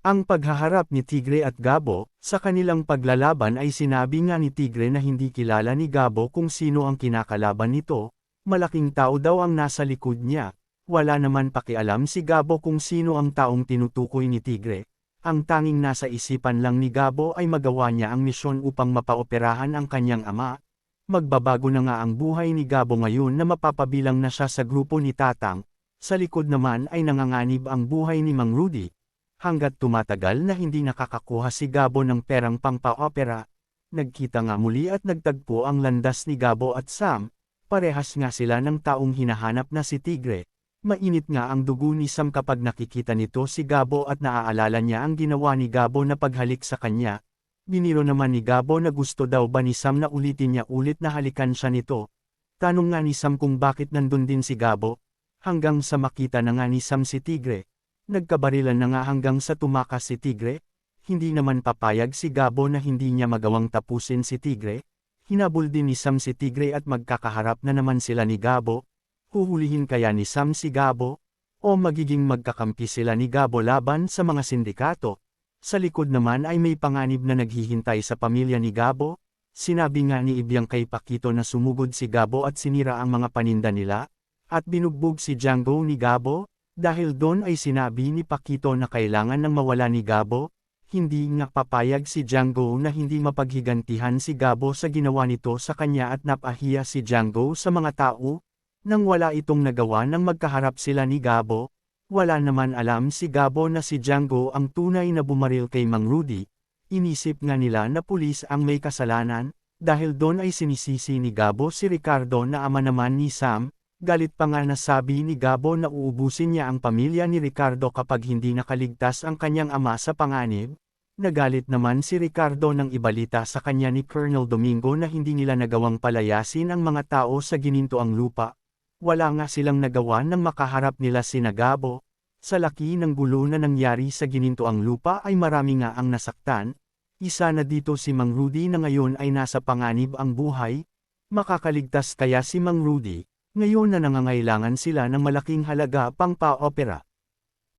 Ang paghaharap ni Tigre at Gabo, sa kanilang paglalaban ay sinabi nga ni Tigre na hindi kilala ni Gabo kung sino ang kinakalaban nito, malaking tao daw ang nasa likod niya, wala naman pakialam si Gabo kung sino ang taong tinutukoy ni Tigre, ang tanging nasa isipan lang ni Gabo ay magawa niya ang misyon upang mapaoperahan ang kanyang ama. Magbabago na nga ang buhay ni Gabo ngayon na mapapabilang na siya sa grupo ni Tatang, sa likod naman ay nanganganib ang buhay ni Mang Rudy. Hanggat tumatagal na hindi nakakakuha si Gabo ng perang pangpa-opera, nagkita nga muli at nagtagpo ang landas ni Gabo at Sam, parehas nga sila ng taong hinahanap na si Tigre. Mainit nga ang dugo ni Sam kapag nakikita nito si Gabo at naaalala niya ang ginawa ni Gabo na paghalik sa kanya. Biniro naman ni Gabo na gusto daw ba ni Sam na ulitin niya ulit na halikan siya nito. Tanong nga ni Sam kung bakit nandun din si Gabo, hanggang sa makita na nga ni Sam si Tigre. Nagkabarilan na nga hanggang sa tumakas si Tigre, hindi naman papayag si Gabo na hindi niya magawang tapusin si Tigre. Hinabol din ni Sam si Tigre at magkakaharap na naman sila ni Gabo. Huhulihin kaya ni Sam si Gabo? O magiging magkakampi sila ni Gabo laban sa mga sindikato? Sa likod naman ay may panganib na naghihintay sa pamilya ni Gabo. Sinabi nga ni Ibyang kay Pakito na sumugod si Gabo at sinira ang mga paninda nila, at binugbog si Django ni Gabo. Dahil doon ay sinabi ni Pakito na kailangan nang mawala ni Gabo, hindi nga papayag si Django na hindi mapaghigantihan si Gabo sa ginawa nito sa kanya at napahiya si Django sa mga tao. Nang wala itong nagawa nang magkaharap sila ni Gabo, wala naman alam si Gabo na si Django ang tunay na bumaril kay Mang Rudy. Inisip nga nila na pulis ang may kasalanan, dahil doon ay sinisisi ni Gabo si Ricardo na ama naman ni Sam. Galit pa nga na sabi ni Gabo na uubusin niya ang pamilya ni Ricardo kapag hindi nakaligtas ang kanyang ama sa panganib. Nagalit naman si Ricardo nang ibalita sa kanya ni Colonel Domingo na hindi nila nagawang palayasin ang mga tao sa ginintoang lupa. Wala nga silang nagawa nang makaharap nila sina Gabo. Sa laki ng gulo na nangyari sa ginintoang lupa ay marami nga ang nasaktan. Isa na dito si Mang Rudy na ngayon ay nasa panganib ang buhay. Makakaligtas kaya si Mang Rudy? Ngayon na nangangailangan sila ng malaking halaga pang pa-opera.